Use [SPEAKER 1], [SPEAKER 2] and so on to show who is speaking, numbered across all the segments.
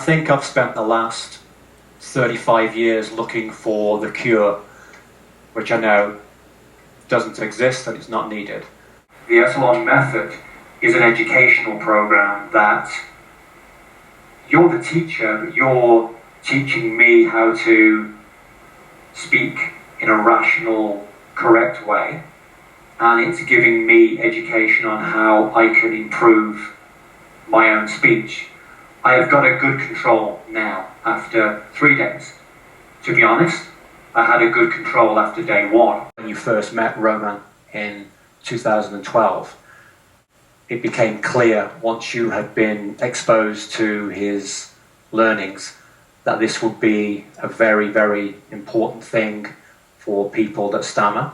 [SPEAKER 1] I think I've spent the last 35 years looking for the cure, which I know doesn't exist and it's not needed. The Etalon method is an educational program that you're the teacher, but you're teaching me how to speak in a rational, correct way, and it's giving me education on how I can improve my own speech. I have got a good control now after 3 days. To be honest, I had a good control after day 1. When you first met Roman in 2012, it became clear once you had been exposed to his learnings that this would be a very, very important thing for people that stammer,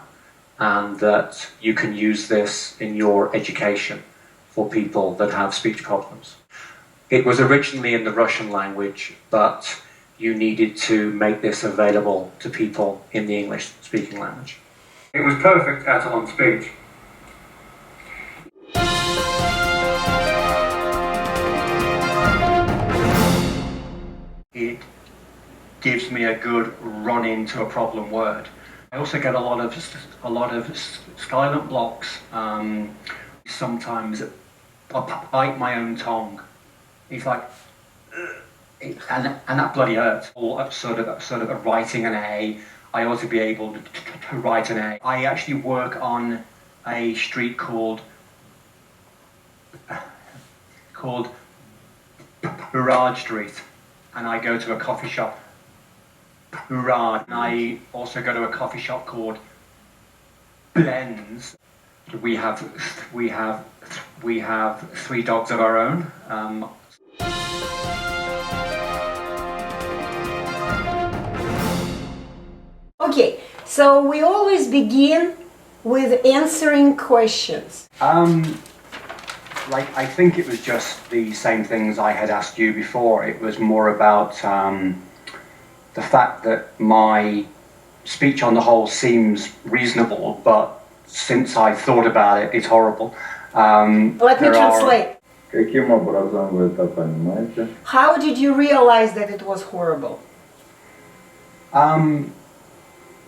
[SPEAKER 1] and that you can use this in your education for people that have speech problems. It was originally in the Russian language, but you needed to make this available to people in the English-speaking language. It was perfect Etalon speech. It gives me a good run into a problem word. I also get a lot of silent blocks. Sometimes I bite my own tongue. It's like, and that bloody hurts. Or sort of writing an A. I ought to be able to write an A. I actually work on a street called Barrage Street, and I go to a coffee shop, Barrage, and I also go to a coffee shop called Blends. We have 3 dogs of our own.
[SPEAKER 2] Okay, so we always begin with answering questions.
[SPEAKER 1] I think it was just the same things I had asked you before. It was more about the fact that my speech on the whole seems reasonable, but since I thought about it, it's horrible.
[SPEAKER 2] Let me translate.
[SPEAKER 3] Каким образом вы это понимаете?
[SPEAKER 2] How did you realize that it was horrible?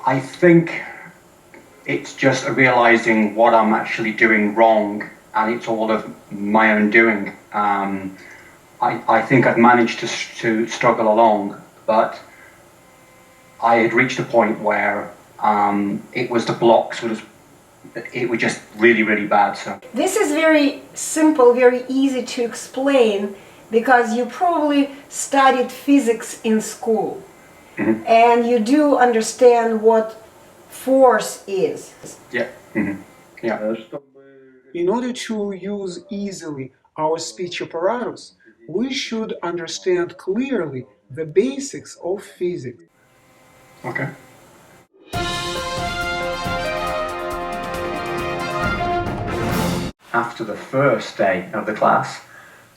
[SPEAKER 1] I think it's just realizing what I'm actually doing wrong, and it's all of my own doing. I think I've managed to struggle along, but I had reached a point where it was the blocks it was just really, really bad. So
[SPEAKER 2] this is very simple, very easy to explain, because you probably studied physics in school. Mm-hmm. And you do understand what force is.
[SPEAKER 1] Yeah. Mm-hmm. Yeah.
[SPEAKER 4] In order to use easily our speech apparatus, we should understand clearly the basics of physics.
[SPEAKER 1] Okay. After the first day of the class,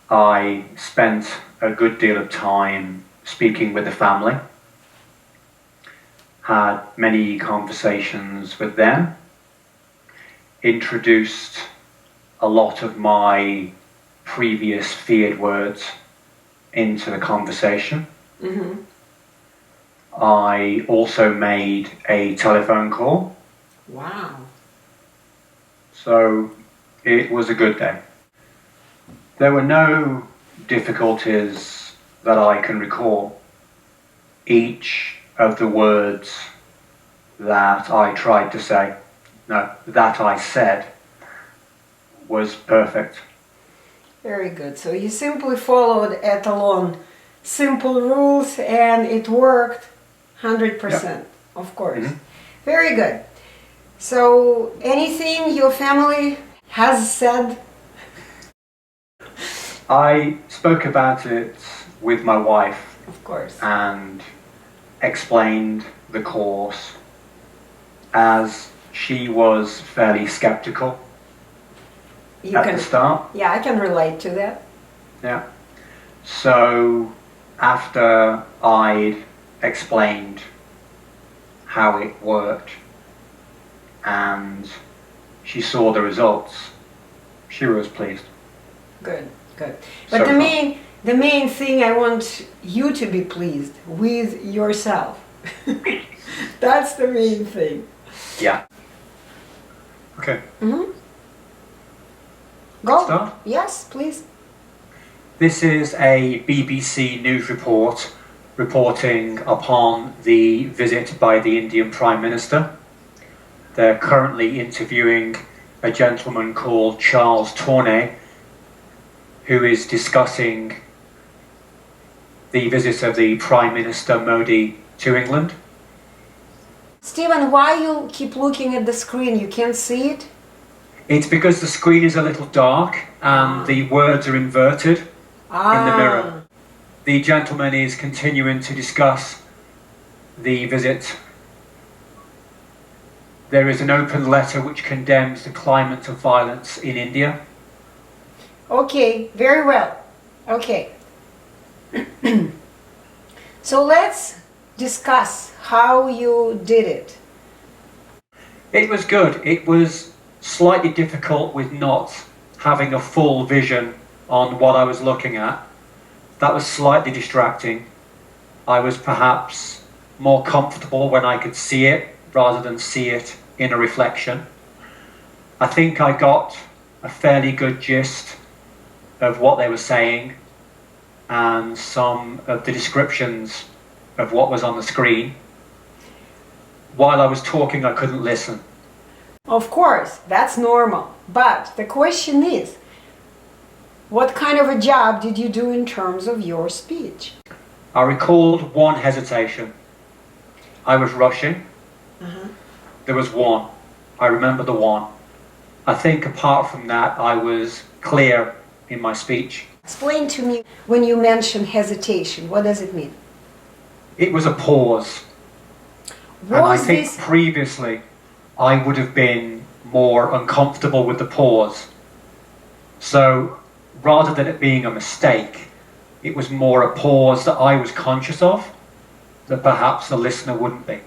[SPEAKER 1] I spent a good deal of time speaking with the family. Had many conversations with them, introduced a lot of my previous feared words into the conversation. Mm-hmm. I also made a telephone call.
[SPEAKER 2] Wow.
[SPEAKER 1] So it was a good day. There were no difficulties that I can recall. Each of the words that I tried to say, that I said, was perfect.
[SPEAKER 2] Very good. So you simply followed Etalon simple rules and it worked 100%, yep. Of course. Mm-hmm. Very good. So anything your family has said?
[SPEAKER 1] I spoke about it with my wife.
[SPEAKER 2] Of course.
[SPEAKER 1] And explained the course, as she was fairly skeptical at the start.
[SPEAKER 2] Yeah, I can relate to that.
[SPEAKER 1] Yeah. So after I'd explained how it worked and she saw the results, she was pleased.
[SPEAKER 2] Good, good. But the the main thing, I want you to be pleased with yourself. That's the main thing.
[SPEAKER 1] Yeah. Okay.
[SPEAKER 2] Mm-hmm. Go.
[SPEAKER 1] Start?
[SPEAKER 2] Yes, please.
[SPEAKER 1] This is a BBC news report reporting upon the visit by the Indian Prime Minister. They're currently interviewing a gentleman called Charles Tournay, who is discussing the visit of the Prime Minister Modi to England.
[SPEAKER 2] Stephen, why you keep looking at the screen? You can't see it?
[SPEAKER 1] It's because the screen is a little dark and the words are inverted in the mirror. The gentleman is continuing to discuss the visit. There is an open letter which condemns the climate of violence in India.
[SPEAKER 2] Okay, very well. Okay. So let's discuss how you did it.
[SPEAKER 1] It was good. It was slightly difficult with not having a full vision on what I was looking at. That was slightly distracting. I was perhaps more comfortable when I could see it rather than see it in a reflection. I think I got a fairly good gist of what they were saying and some of the descriptions of what was on the screen. While I was talking, I couldn't listen.
[SPEAKER 2] Of course, that's normal. But the question is, what kind of a job did you do in terms of your speech?
[SPEAKER 1] I recalled one hesitation. I was rushing. There was one. I remember the one. I think apart from that, I was clear in my speech.
[SPEAKER 2] Explain to me when you mention hesitation, what does it mean?
[SPEAKER 1] It was a pause. And I think previously I would have been more uncomfortable with the pause. So rather than it being a mistake, it was more a pause that I was conscious of, that perhaps the listener wouldn't be.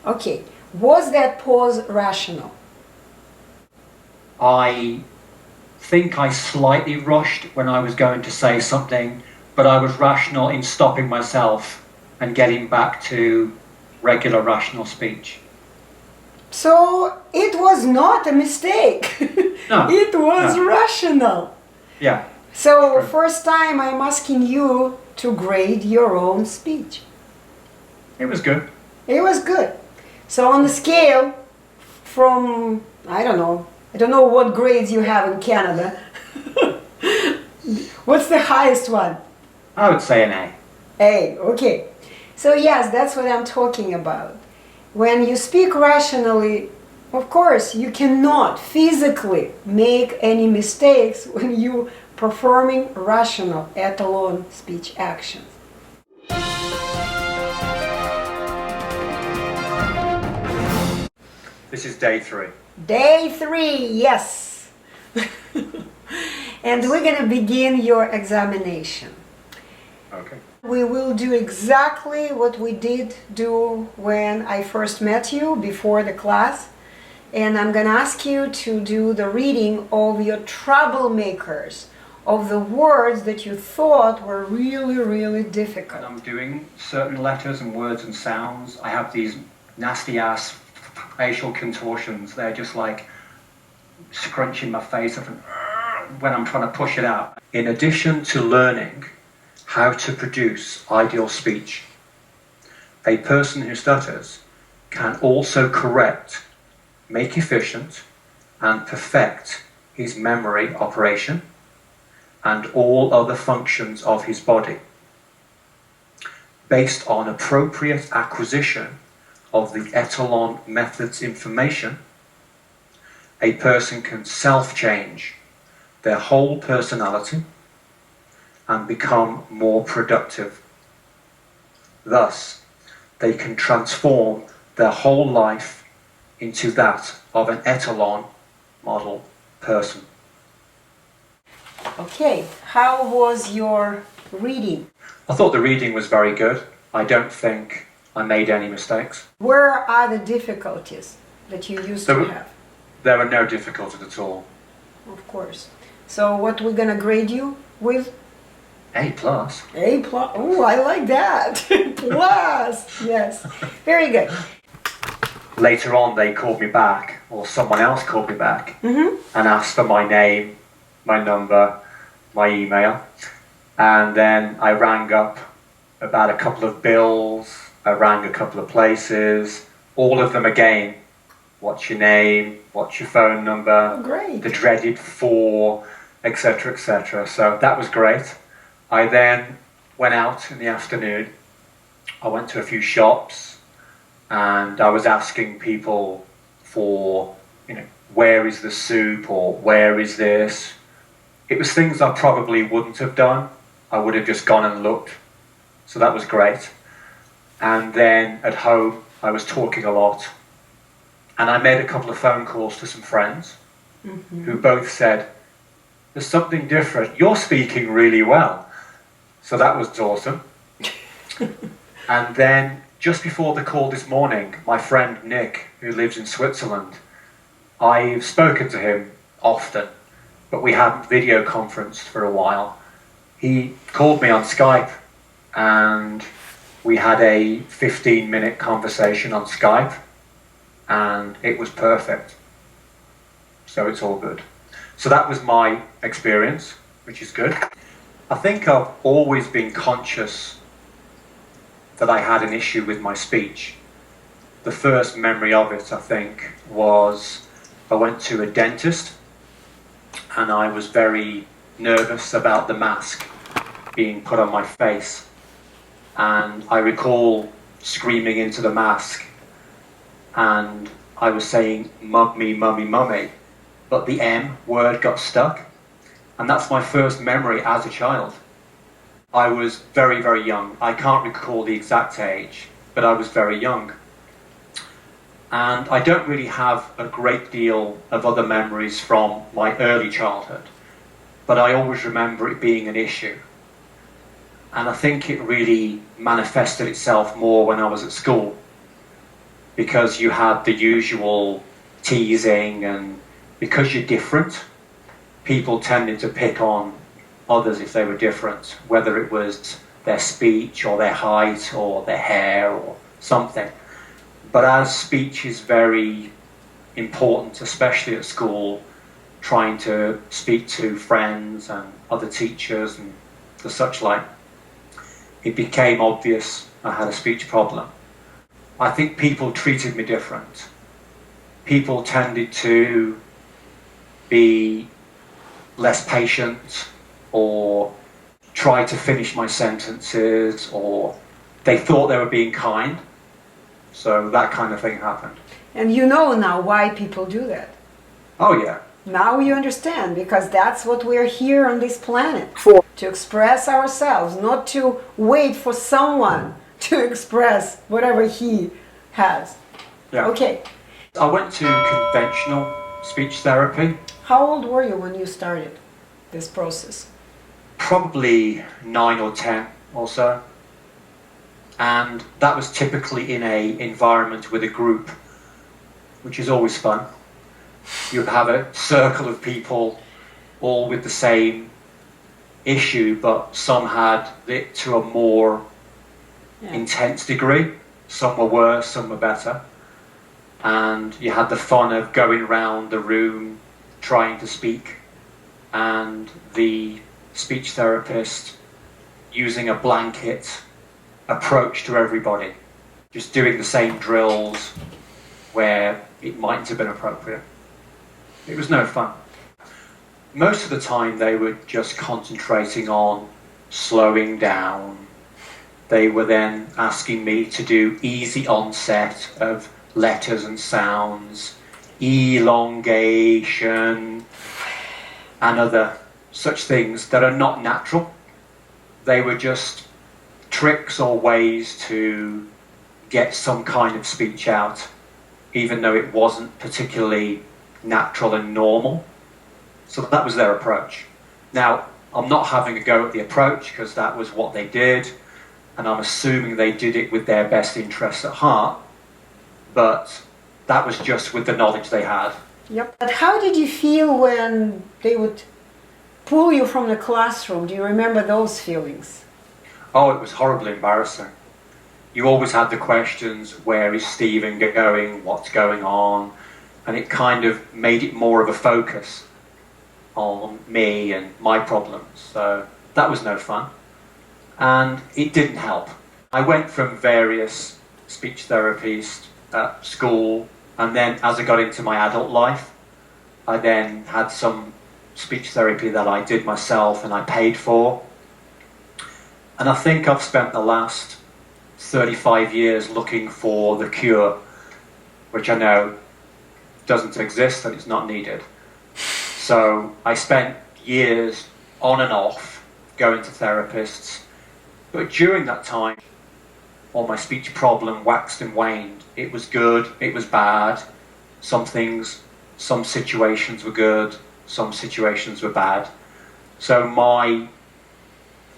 [SPEAKER 2] Okay, was that pause rational?
[SPEAKER 1] I think I slightly rushed when I was going to say something, but I was rational in stopping myself and getting back to regular rational speech.
[SPEAKER 2] So it was not a mistake.
[SPEAKER 1] No.
[SPEAKER 2] It was rational.
[SPEAKER 1] Yeah.
[SPEAKER 2] So
[SPEAKER 1] True.
[SPEAKER 2] first time I'm asking you to grade your own speech.
[SPEAKER 1] It was good.
[SPEAKER 2] It was good. So on the scale from, I don't know what grades you have in Canada. What's the highest one?
[SPEAKER 1] I would say an A.
[SPEAKER 2] A, okay. So yes, that's what I'm talking about. When you speak rationally, of course, you cannot physically make any mistakes when you performing rational Etalon speech actions.
[SPEAKER 1] This is day 3.
[SPEAKER 2] Day 3, yes. And we're going to begin your examination.
[SPEAKER 1] Okay.
[SPEAKER 2] We will do exactly what we did do when I first met you before the class. And I'm going to ask you to do the reading of your troublemakers, of the words that you thought were really, really difficult.
[SPEAKER 1] I'm doing certain letters and words and sounds. I have these nasty ass facial contortions. They're just like scrunching my face up and when I'm trying to push it out. In addition to learning how to produce ideal speech, a person who stutters can also correct, make efficient, and perfect his memory operation and all other functions of his body based on appropriate acquisition of the Etalon method's information. A person can self-change their whole personality and become more productive. Thus, they can transform their whole life into that of an Etalon model person.
[SPEAKER 2] Okay, how was your reading?
[SPEAKER 1] I thought the reading was very good. I don't think I made any mistakes.
[SPEAKER 2] Where are the difficulties that you used to have?
[SPEAKER 1] There were no difficulties at all.
[SPEAKER 2] Of course. So what we're gonna grade you with?
[SPEAKER 1] A plus.
[SPEAKER 2] A plus. Oh, I like that. Plus. Yes. Very good.
[SPEAKER 1] Later on, they called me back, or someone else called me back, and asked for my name, my number, my email. And then I rang up about a couple of bills, I rang a couple of places, all of them again. What's your name? What's your phone number?
[SPEAKER 2] Oh, great.
[SPEAKER 1] The dreaded 4, etc., etc. So that was great. I then went out in the afternoon. I went to a few shops and I was asking people for, where is the soup or where is this? It was things I probably wouldn't have done. I would have just gone and looked. So that was great. And then at home, I was talking a lot. And I made a couple of phone calls to some friends who both said, there's something different. You're speaking really well. So that was awesome. And then just before the call this morning, my friend Nick, who lives in Switzerland, I've spoken to him often, but we haven't video conferenced for a while. He called me on Skype and we had a 15-minute conversation on Skype and it was perfect. So it's all good. So that was my experience, which is good. I think I've always been conscious that I had an issue with my speech. The first memory of it, I think, was I went to a dentist and I was very nervous about the mask being put on my face. And I recall screaming into the mask and I was saying, "Mummy, mummy, mummy," but the M word got stuck. And that's my first memory as a child. I was very, very young. I can't recall the exact age, but I was very young. And I don't really have a great deal of other memories from my early childhood, but I always remember it being an issue. And I think it really manifested itself more when I was at school, because you had the usual teasing, and because you're different, people tended to pick on others if they were different, whether it was their speech or their height or their hair or something. But as speech is very important, especially at school, trying to speak to friends and other teachers and the such like, it became obvious I had a speech problem. I think people treated me different. People tended to be less patient or try to finish my sentences, or they thought they were being kind. So that kind of thing happened.
[SPEAKER 2] And you know now why people do that.
[SPEAKER 1] Oh yeah.
[SPEAKER 2] Now you understand, because that's what we're here on this planet
[SPEAKER 4] For.
[SPEAKER 2] to express ourselves, not to wait for someone to express whatever he has.
[SPEAKER 1] Yeah.
[SPEAKER 2] Okay.
[SPEAKER 1] I went to conventional speech therapy.
[SPEAKER 2] How old were you when you started this process?
[SPEAKER 1] Probably 9 or 10 or so. And that was typically in a environment with a group, which is always fun. You have a circle of people all with the same issue, but some had it to a more intense degree. Some were worse, some were better. And you had the fun of going around the room trying to speak, and the speech therapist using a blanket approach to everybody, just doing the same drills where it mightn't have been appropriate. It was no fun. Most of the time they were just concentrating on slowing down. They were then asking me to do easy onset of letters and sounds, elongation, and other such things that are not natural. They were just tricks or ways to get some kind of speech out, even though it wasn't particularly natural and normal. So that was their approach. Now, I'm not having a go at the approach, because that was what they did, and I'm assuming they did it with their best interests at heart, but that was just with the knowledge they had.
[SPEAKER 2] Yep. But how did you feel when they would pull you from the classroom? Do you remember those feelings?
[SPEAKER 1] Oh, it was horribly embarrassing. You always had the questions, where is Stephen going, what's going on? And it kind of made it more of a focus on me and my problems. So that was no fun. And it didn't help. I went from various speech therapists at school, and then as I got into my adult life, I then had some speech therapy that I did myself and I paid for. And I think I've spent the last 35 years looking for the cure, which I know doesn't exist and it's not needed. So I spent years on and off going to therapists, but during that time, while my speech problem waxed and waned, it was good, it was bad. Some things, some situations were good, some situations were bad. So my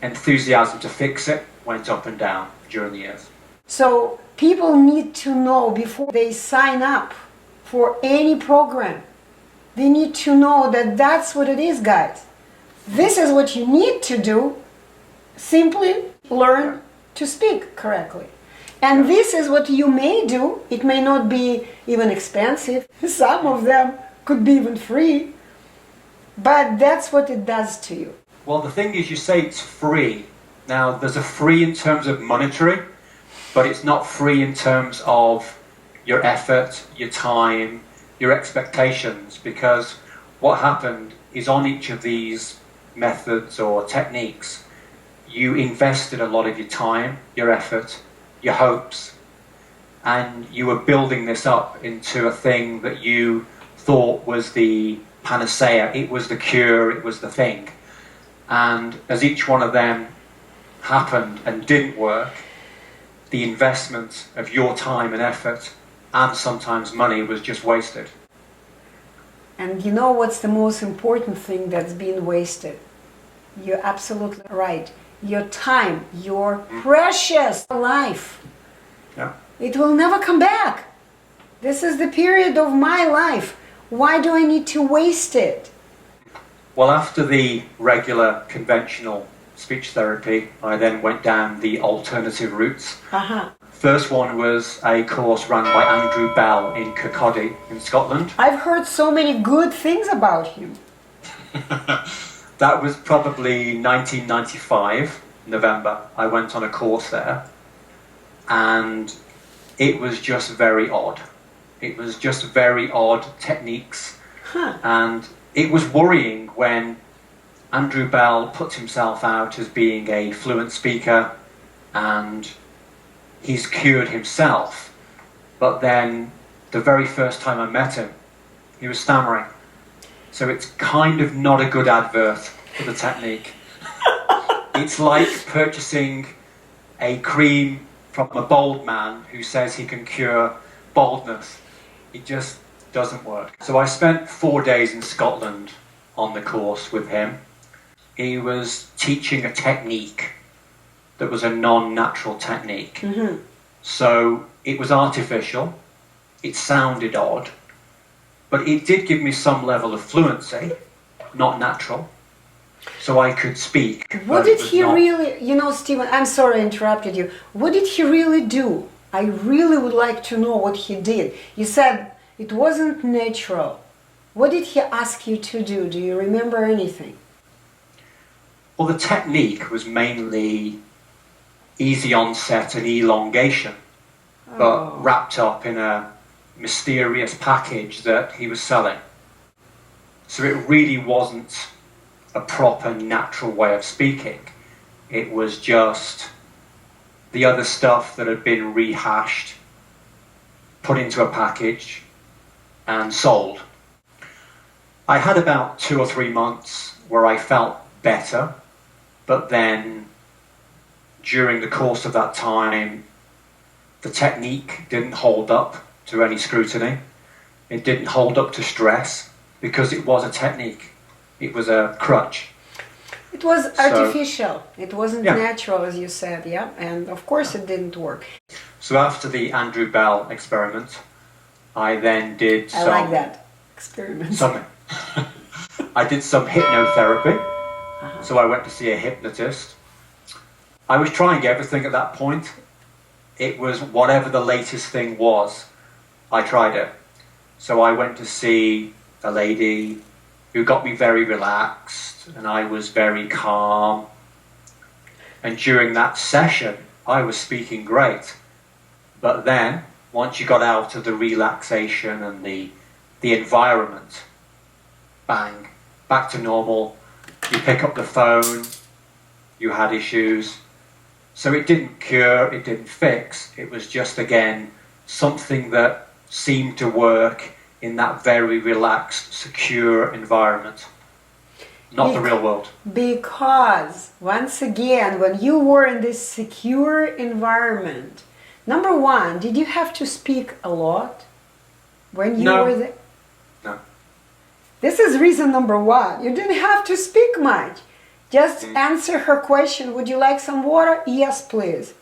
[SPEAKER 1] enthusiasm to fix it went up and down during the years.
[SPEAKER 2] So people need to know before they sign up for any program. They need to know that that's what it is, guys. This is what you need to do. Simply learn to speak correctly. And this is what you may do. It may not be even expensive. Some of them could be even free. But that's what it does to you.
[SPEAKER 1] Well, the thing is, you say it's free. Now, there's a free in terms of monetary, but it's not free in terms of your effort, your time, your expectations, because what happened is on each of these methods or techniques, you invested a lot of your time, your effort, your hopes, and you were building this up into a thing that you thought was the panacea, it was the cure, it was the thing. And as each one of them happened and didn't work, the investment of your time and effort and sometimes money was just wasted.
[SPEAKER 2] And you know what's the most important thing that's been wasted? You're absolutely right. Your time, your precious life.
[SPEAKER 1] Yeah.
[SPEAKER 2] It will never come back. This is the period of my life. Why do I need to waste it?
[SPEAKER 1] Well, after the regular conventional speech therapy, I then went down the alternative routes.
[SPEAKER 2] Uh-huh.
[SPEAKER 1] First one was a course run by Andrew Bell in Kirkcaldy in Scotland.
[SPEAKER 2] I've heard so many good things about him.
[SPEAKER 1] That was probably 1995, November. I went on a course there, and it was just very odd. It was just very odd techniques. And it was worrying when Andrew Bell put himself out as being a fluent speaker and he's cured himself. But then the very first time I met him, he was stammering. So it's kind of not a good advert for the technique. It's like purchasing a cream from a bald man who says he can cure baldness. It just doesn't work. So I spent 4 days in Scotland on the course with him. He was teaching a technique that was a non-natural technique. Mm-hmm. So it was artificial, it sounded odd, but it did give me some level of fluency, not natural. So I could speak.
[SPEAKER 2] What did he really, Stephen, I'm sorry I interrupted you. What did he really do? I really would like to know what he did. You said it wasn't natural. What did he ask you to do? Do you remember anything?
[SPEAKER 1] Well, the technique was mainly easy onset and elongation, but wrapped up in a mysterious package that he was selling. So it really wasn't a proper natural way of speaking. It was just the other stuff that had been rehashed, put into a package and sold. I had about 2 or 3 months where I felt better, but then during the course of that time, the technique didn't hold up to any scrutiny. It didn't hold up to stress because it was a technique. It was a crutch.
[SPEAKER 2] It was artificial. It wasn't natural, as you said, yeah? And of course it didn't work.
[SPEAKER 1] So after the Andrew Bell experiment, I then did
[SPEAKER 2] I like that experiment.
[SPEAKER 1] I did some hypnotherapy. So I went to see a hypnotist. I was trying everything at that point. It was whatever the latest thing was, I tried it. So I went to see a lady who got me very relaxed, and I was very calm. And during that session, I was speaking great. But then, once you got out of the relaxation and the environment, bang, back to normal. You pick up the phone, you had issues. So it didn't cure, it didn't fix. It was just, again, something that seemed to work in that very relaxed, secure environment. Not the real world.
[SPEAKER 2] Because, once again, when you were in this secure environment, number one, did you have to speak a lot when you were there?
[SPEAKER 1] No.
[SPEAKER 2] This is reason number one. You didn't have to speak much. Just answer her question. Would you like some water? Yes, please.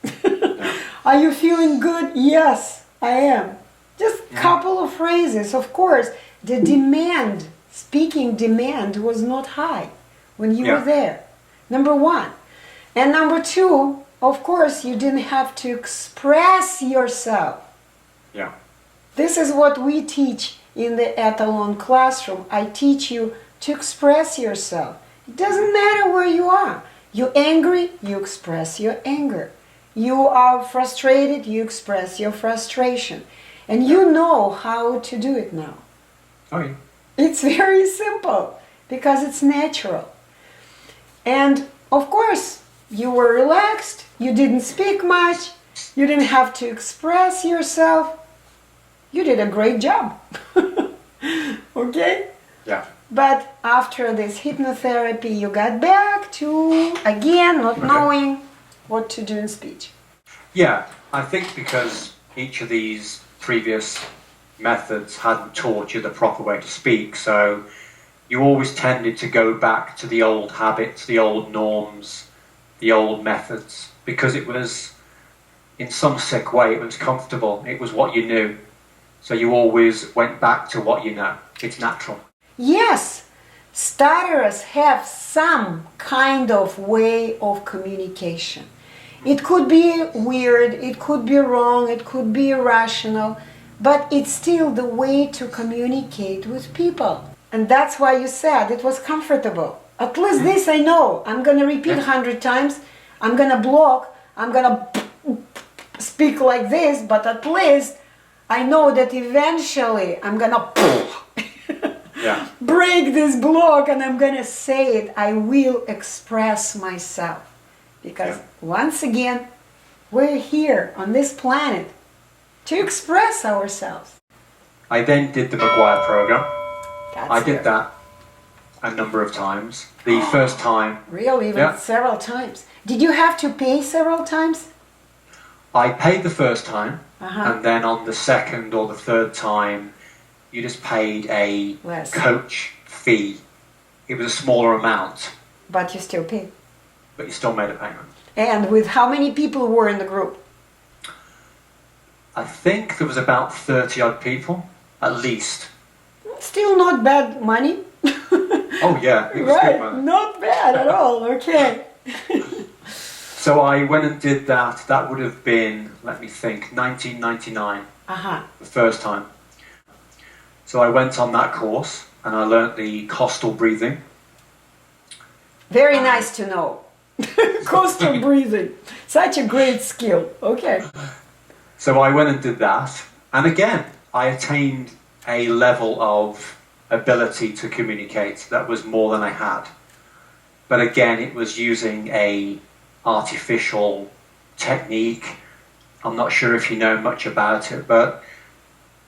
[SPEAKER 2] Are you feeling good? Yes, I am. Just a couple of phrases. Of course, the demand, speaking demand was not high when you were there. Number one. And number two, of course, you didn't have to express yourself.
[SPEAKER 1] Yeah.
[SPEAKER 2] This is what we teach in the Etalon classroom. I teach you to express yourself. It doesn't matter where you are. You're angry, you express your anger. You are frustrated, you express your frustration. And you know how to do it now.
[SPEAKER 1] Oh, yeah.
[SPEAKER 2] It's very simple because it's natural. And of course, you were relaxed, you didn't speak much, you didn't have to express yourself. You did a great job. Okay?
[SPEAKER 1] Yeah.
[SPEAKER 2] But after this hypnotherapy, you got back to, again, not knowing what to do in speech.
[SPEAKER 1] Yeah, I think because each of these previous methods hadn't taught you the proper way to speak, so you always tended to go back to the old habits, the old norms, the old methods, because it was, in some sick way, it was comfortable, it was what you knew. So you always went back to what you know. It's natural.
[SPEAKER 2] Yes, stutterers have some kind of way of communication. It could be weird, it could be wrong, it could be irrational, but it's still the way to communicate with people. And that's why you said it was comfortable. At least this I know. I'm going to repeat 100 times. I'm going to block. I'm going to speak like this, but at least I know that eventually I'm going to break this block and I'm going to say it. I will express myself. Because once again, we're here on this planet to express ourselves.
[SPEAKER 1] I then did the McGuire Program. I did
[SPEAKER 2] good.
[SPEAKER 1] that a number of times. The first time...
[SPEAKER 2] Really? Even several times. Did you have to pay several times?
[SPEAKER 1] I paid the first time, and then on the second or the third time, you just paid a coach fee. It was a smaller amount.
[SPEAKER 2] But you still paid.
[SPEAKER 1] But you still made a payment.
[SPEAKER 2] And with how many people were in the group?
[SPEAKER 1] I think there was about 30 odd people, at least.
[SPEAKER 2] Still not bad money.
[SPEAKER 1] Oh yeah, it was good money.
[SPEAKER 2] Not bad at all, okay.
[SPEAKER 1] So I went and did that. That would have been, let me think, 1999, the first time. So I went on that course and I learnt the coastal breathing.
[SPEAKER 2] Very nice to know. Coastal breathing. Such a great skill. Okay.
[SPEAKER 1] So I went and did that. And again, I attained a level of ability to communicate that was more than I had. But again, it was using a artificial technique. I'm not sure if you know much about it, but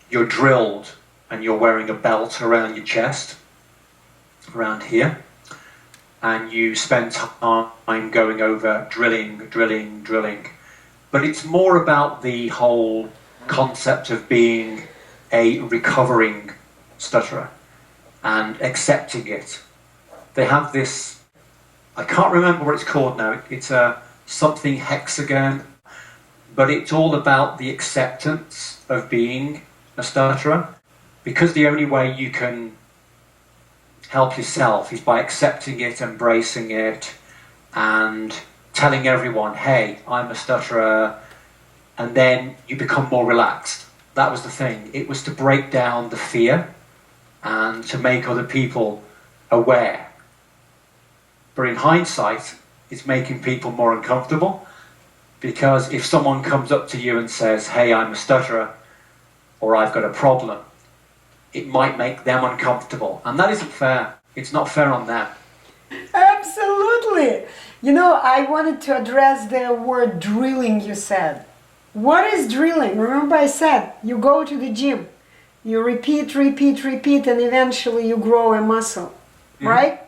[SPEAKER 1] you're drilled and you're wearing a belt around your chest, around here, and you spend time going over drilling. But it's more about the whole concept of being a recovering stutterer and accepting it. They have this, I can't remember what it's called now, it's a something hexagon, but it's all about the acceptance of being a stutterer, because the only way you can help yourself is by accepting it, embracing it, and telling everyone, hey, I'm a stutterer, and then you become more relaxed. That was the thing. It was to break down the fear and to make other people aware. But in hindsight, it's making people more uncomfortable, because if someone comes up to you and says, hey, I'm a stutterer, or I've got a problem, it might make them uncomfortable. And that isn't fair. It's not fair on them.
[SPEAKER 2] Absolutely. You know, I wanted to address the word drilling you said. What is drilling? Remember I said, you go to the gym, you repeat, and eventually you grow a muscle, right?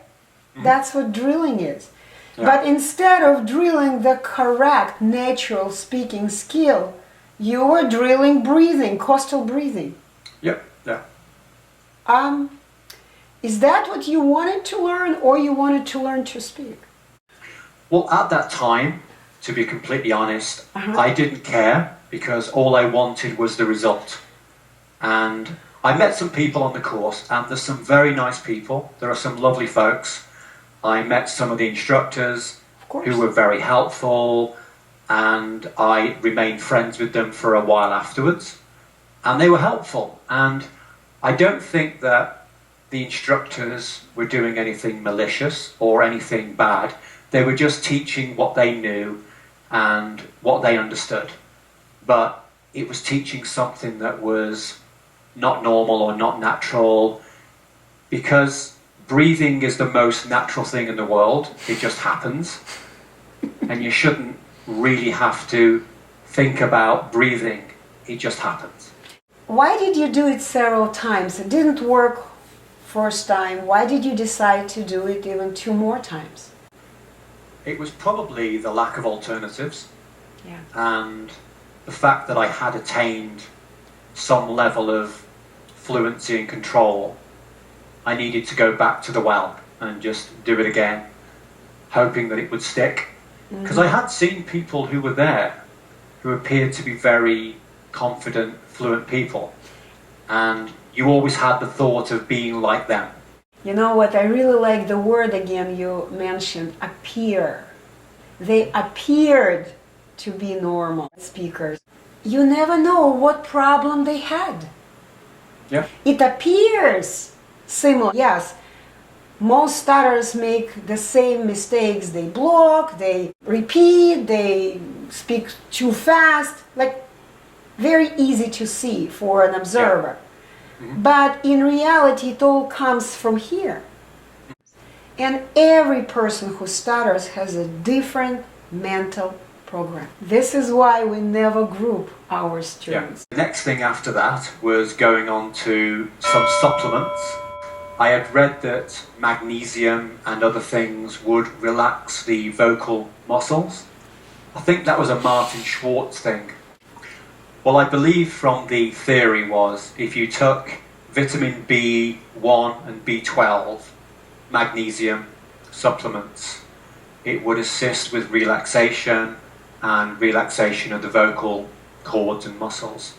[SPEAKER 2] That's what drilling is.
[SPEAKER 1] Yeah.
[SPEAKER 2] But instead of drilling the correct natural speaking skill, you were drilling breathing, coastal breathing.
[SPEAKER 1] Yep, yeah.
[SPEAKER 2] Is that what you wanted to learn, or you wanted to learn to speak?
[SPEAKER 1] Well, at that time, to be completely honest, I didn't care, because all I wanted was the result. And I met some people on the course, and there's some very nice people. There are some lovely folks. I met some of the instructors who were very helpful, and I remained friends with them for a while afterwards. And they were helpful. And I don't think that the instructors were doing anything malicious or anything bad. They were just teaching what they knew and what they understood. But it was teaching something that was not normal or not natural, because breathing is the most natural thing in the world. It just happens. And you shouldn't really have to think about breathing. It just happens.
[SPEAKER 2] Why did you do it several times? It didn't work first time. Why did you decide to do it even 2 more times?
[SPEAKER 1] It was probably the lack of alternatives,
[SPEAKER 2] Yeah.
[SPEAKER 1] and the fact that I had attained some level of fluency and control. I needed to go back to the well and just do it again, hoping that it would stick. Because I had seen people who were there who appeared to be very confident, fluent people, and you always had the thought of being like them.
[SPEAKER 2] You know what, I really like the word again you mentioned, appear. They appeared to be normal speakers. You never know what problem they had.
[SPEAKER 1] Yeah.
[SPEAKER 2] It appears similar. Yes, most stutterers make the same mistakes. They block, they repeat, they speak too fast. Like, very easy to see for an observer. But in reality, it all comes from here. And every person who stutters has a different mental program. This is why we never group our students.
[SPEAKER 1] The next thing after that was going on to some supplements. I had read that magnesium and other things would relax the vocal muscles. I think that was a Martin Schwartz thing. Well, I believe from the theory was if you took vitamin B1 and B12, magnesium supplements, it would assist with relaxation and relaxation of the vocal cords and muscles.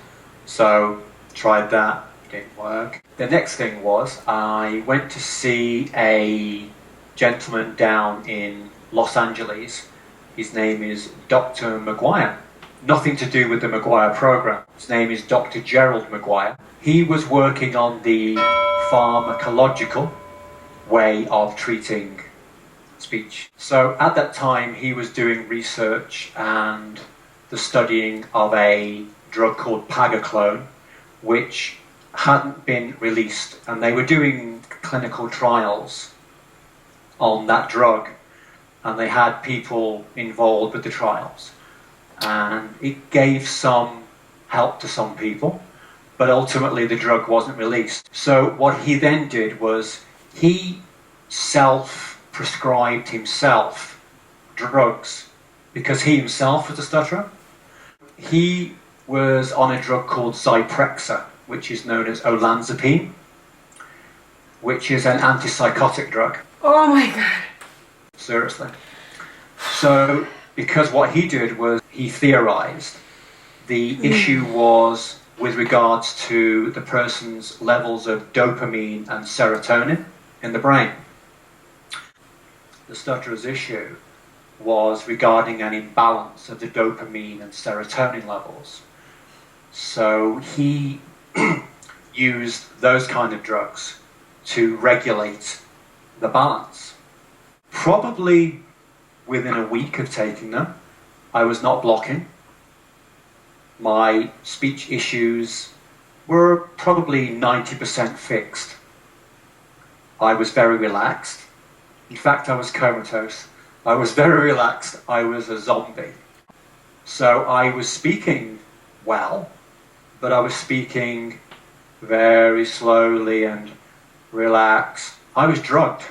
[SPEAKER 1] So, tried that, didn't work. The next thing was I went to see a gentleman down in Los Angeles. His name is Dr. McGuire. Nothing to do with the McGuire Program. His name is Dr. Gerald McGuire. He was working on the pharmacological way of treating speech. So at that time he was doing research and the studying of a drug called Pagaclone, which hadn't been released, and they were doing clinical trials on that drug, and they had people involved with the trials. And it gave some help to some people, but ultimately the drug wasn't released. So what he then did was he self-prescribed himself drugs because he himself was a stutterer. He was on a drug called Zyprexa, which is known as olanzapine, which is an antipsychotic drug.
[SPEAKER 2] Oh my God.
[SPEAKER 1] Seriously. So because what he did was he theorized the issue was with regards to the person's levels of dopamine and serotonin. in the brain. The stutterer's issue was regarding an imbalance of the dopamine and serotonin levels. So he used those kind of drugs to regulate the balance. Probably within a week of taking them, I was not blocking. My speech issues were probably 90% fixed. I was very relaxed. In fact, I was comatose. I was very relaxed. I was a zombie. So I was speaking well, but I was speaking very slowly and relaxed. I was drugged.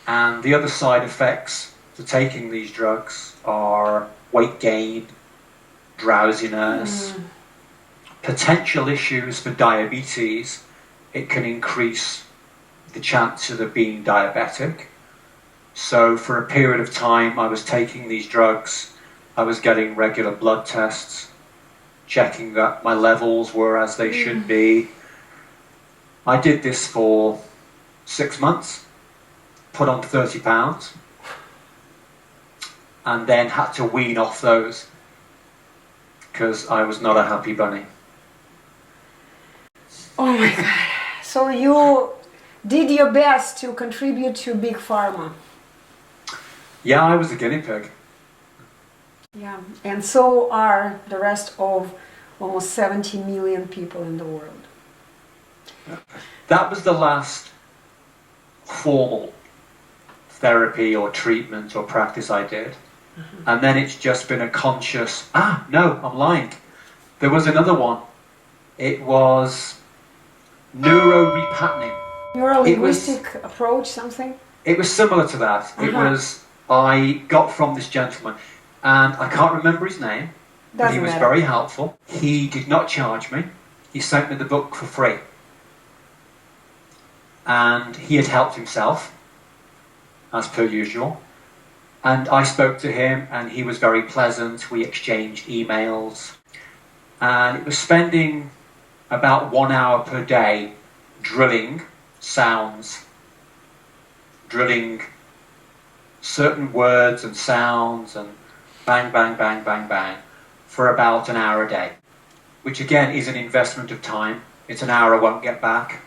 [SPEAKER 1] And the other side effects to taking these drugs are weight gain, drowsiness, potential issues for diabetes. It can increase the chances of being diabetic. So for a period of time I was taking these drugs. I was getting regular blood tests, checking that my levels were as they should be. I did this for 6 months, put on 30 pounds, and then had to wean off those because I was not a happy bunny.
[SPEAKER 2] Oh my God. So you did your best to contribute to Big Pharma.
[SPEAKER 1] Yeah, I was a guinea pig.
[SPEAKER 2] Yeah, and so are the rest of almost 70 million people in the world.
[SPEAKER 1] That was the last formal therapy or treatment or practice I did. And then it's just been a conscious, no, I'm lying. There was another one. It was neuro-repatterning.
[SPEAKER 2] Neuro-linguistic approach, something?
[SPEAKER 1] It was similar to that. It was, I got from this gentleman, and I can't remember his name, but he was very helpful. He did not charge me. He sent me the book for free. And he had helped himself, as per usual. And I spoke to him, and he was very pleasant. We exchanged emails. And it was spending about 1 hour per day drilling sounds, drilling certain words and sounds, and bang, bang, bang, bang, bang, for about an hour a day, which again is an investment of time. It's an hour I won't get back.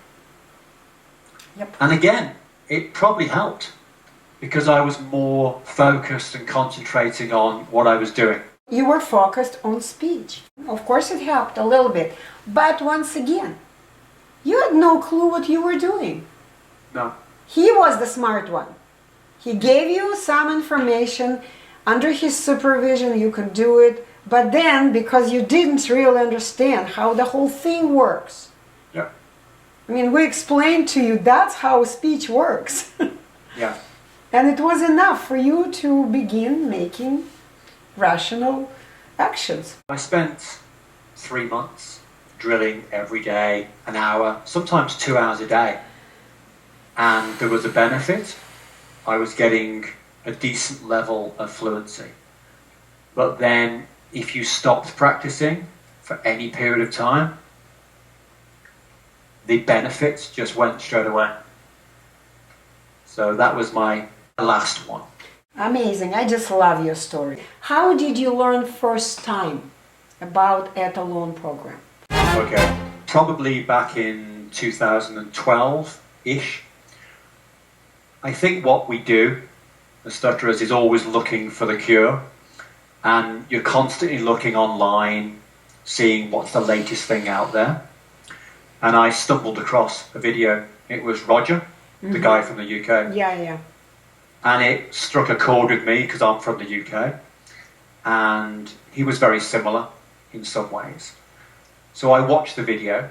[SPEAKER 2] Yep.
[SPEAKER 1] And again, it probably helped because I was more focused and concentrating on what I was doing.
[SPEAKER 2] You were focused on speech. Of course it helped a little bit, but once again, you had no clue what you were doing.
[SPEAKER 1] No.
[SPEAKER 2] He was the smart one. He gave you some information. Under his supervision you could do it, but then because you didn't really understand how the whole thing works.
[SPEAKER 1] Yeah.
[SPEAKER 2] I mean, we explained to you that's how speech works.
[SPEAKER 1] Yeah.
[SPEAKER 2] And it was enough for you to begin making rational actions.
[SPEAKER 1] I spent 3 months drilling every day, an hour, sometimes 2 hours a day. And there was a benefit. I was getting a decent level of fluency. But then if you stopped practicing for any period of time, the benefits just went straight away. So that was my last one.
[SPEAKER 2] Amazing. I just love your story. How did you learn first time about Etalon program?
[SPEAKER 1] Okay, probably back in 2012-ish. I think what we do as stutterers is always looking for the cure, and you're constantly looking online, seeing what's the latest thing out there. And I stumbled across a video. It was Roger, the guy from the UK.
[SPEAKER 2] Yeah.
[SPEAKER 1] And it struck a chord with me because I'm from the UK. And he was very similar in some ways. So I watched the video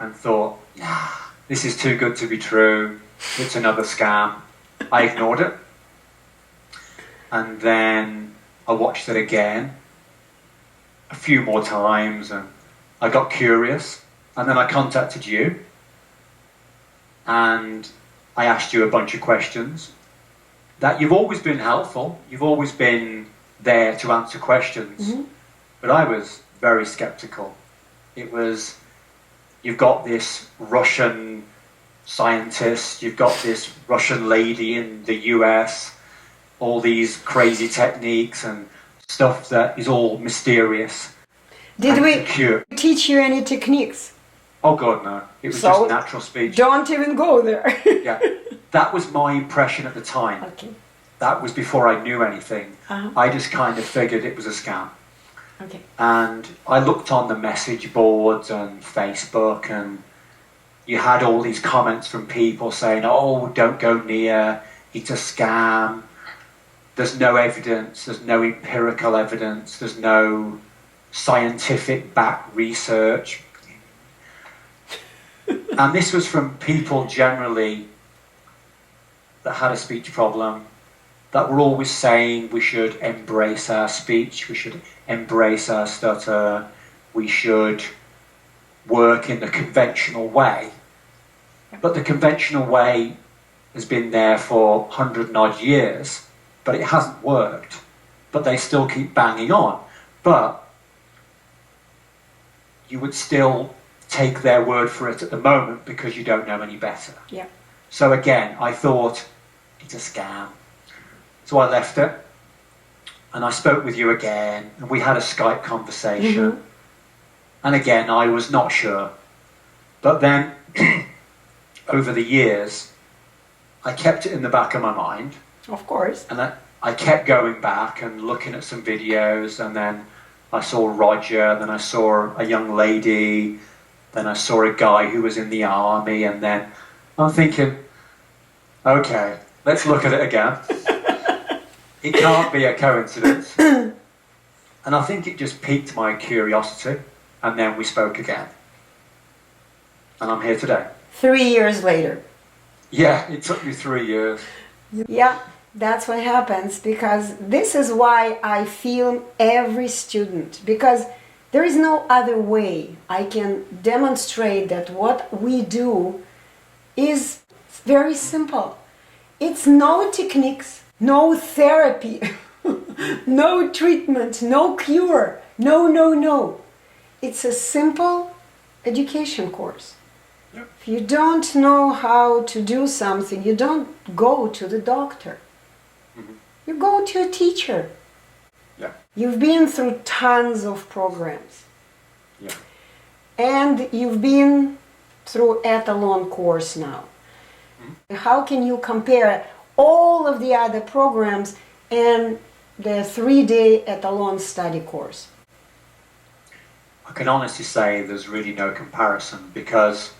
[SPEAKER 1] and thought, this is too good to be true. It's another scam. I ignored it. And then I watched it again a few more times, and I got curious. And then I contacted you. And I asked you a bunch of questions that you've always been helpful. You've always been there to answer questions. But I was very skeptical. It was, you've got this Russian scientists, you've got this Russian lady in the US, all these crazy techniques and stuff that is all mysterious.
[SPEAKER 2] Did
[SPEAKER 1] and
[SPEAKER 2] we
[SPEAKER 1] it's a cure.
[SPEAKER 2] teach you any techniques?
[SPEAKER 1] Oh God, no. It was
[SPEAKER 2] So,
[SPEAKER 1] just natural speech.
[SPEAKER 2] Don't even go there.
[SPEAKER 1] Yeah, that was my impression at the time.
[SPEAKER 2] Okay.
[SPEAKER 1] That was before I knew anything. I just kind of figured it was a scam.
[SPEAKER 2] Okay.
[SPEAKER 1] And I looked on the message boards and Facebook, and you had all these comments from people saying, oh, don't go near, it's a scam. There's no evidence, there's no empirical evidence, there's no scientific back research. And this was from people generally that had a speech problem, that were always saying we should embrace our speech, we should embrace our stutter, we should work in the conventional way. But the conventional way has been there for 100 and odd years, but it hasn't worked. But they still keep banging on. But you would still take their word for it at the moment because you don't know any better.
[SPEAKER 2] Yeah.
[SPEAKER 1] So again, I thought, it's a scam. So I left it, and I spoke with you again, and we had a Skype conversation. And again, I was not sure. But then, over the years, I kept it in the back of my mind.
[SPEAKER 2] Of course.
[SPEAKER 1] And I kept going back and looking at some videos, and then I saw Roger, then I saw a young lady, then I saw a guy who was in the army, and then I'm thinking, okay, let's look at it again. It can't be a coincidence. And I think it just piqued my curiosity, and then we spoke again. And I'm here today.
[SPEAKER 2] 3 years later.
[SPEAKER 1] Yeah, it took me 3 years.
[SPEAKER 2] Yeah, that's what happens, because this is why I film every student, because there is no other way I can demonstrate that what we do is very simple. It's no techniques, no therapy, no treatment, no cure, no. It's a simple education course.
[SPEAKER 1] Yep.
[SPEAKER 2] If you don't know how to do something, you don't go to the doctor. You go to a teacher.
[SPEAKER 1] Yeah.
[SPEAKER 2] You've been through tons of programs.
[SPEAKER 1] Yeah.
[SPEAKER 2] And you've been through Etalon course now. How can you compare all of the other programs and the 3-day Etalon study course?
[SPEAKER 1] I can honestly say there's really no comparison, because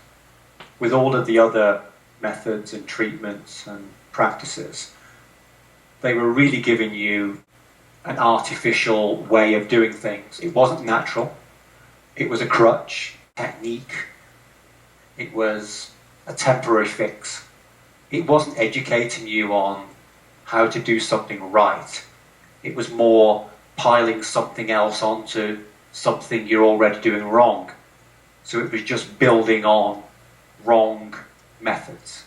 [SPEAKER 1] with all of the other methods and treatments and practices, they were really giving you an artificial way of doing things. It wasn't natural. It was a crutch, technique. It was a temporary fix. It wasn't educating you on how to do something right. It was more piling something else onto something you're already doing wrong. So it was just building on wrong methods.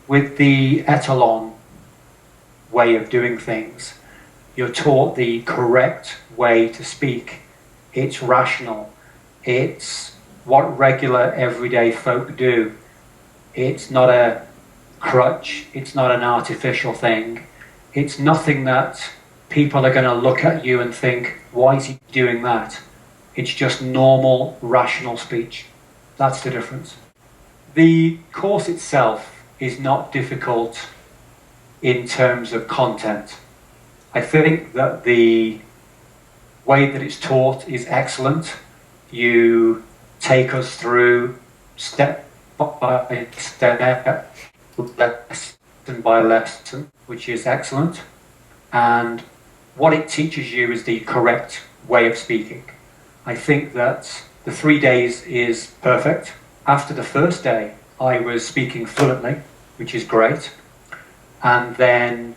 [SPEAKER 1] With the Etalon way of doing things, you're taught the correct way to speak. It's rational. It's what regular everyday folk do. It's not a crutch. It's not an artificial thing. It's nothing that people are going to look at you and think, why is he doing that? It's just normal, rational speech. That's the difference. The course itself is not difficult in terms of content. I think that the way that it's taught is excellent. You take us through step by step, lesson by lesson, which is excellent. And what it teaches you is the correct way of speaking. I think that the 3 days is perfect. After the first day, I was speaking fluently, which is great. And then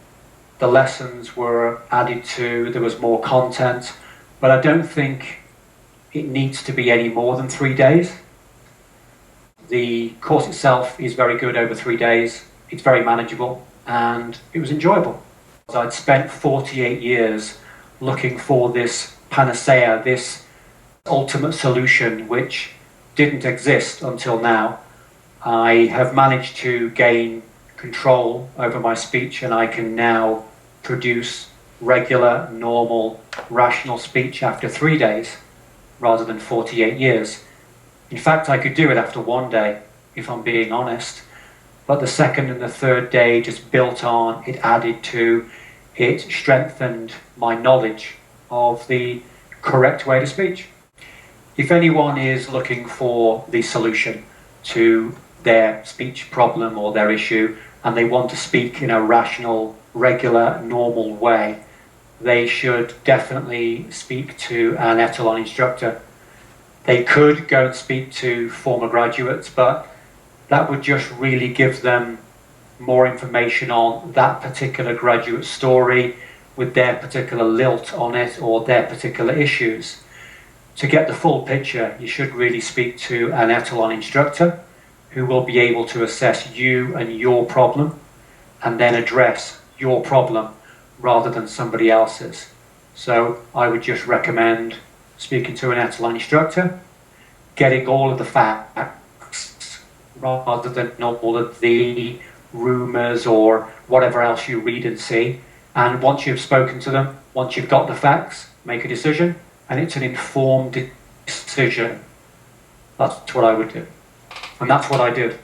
[SPEAKER 1] the lessons were added to, there was more content. But I don't think it needs to be any more than 3 days. The course itself is very good over 3 days. It's very manageable, and it was enjoyable. I'd spent 48 years looking for this panacea, this ultimate solution which didn't exist until now. I have managed to gain control over my speech, and I can now produce regular, normal, rational speech after 3 days rather than 48 years. In fact, I could do it after 1 day, if I'm being honest. But the second and the third day just built on, it added to, it strengthened my knowledge of the correct way to speak. If anyone is looking for the solution to their speech problem or their issue, and they want to speak in a rational, regular, normal way, they should definitely speak to an Etalon instructor. They could go and speak to former graduates, but that would just really give them more information on that particular graduate story with their particular lilt on it or their particular issues. To get the full picture, you should really speak to an Etalon instructor who will be able to assess you and your problem and then address your problem rather than somebody else's. So I would just recommend speaking to an Etalon instructor, getting all of the facts rather than all of the rumours or whatever else you read and see. And once you've spoken to them, once you've got the facts, make a decision, and it's an informed decision. That's what I would do. And that's what I did.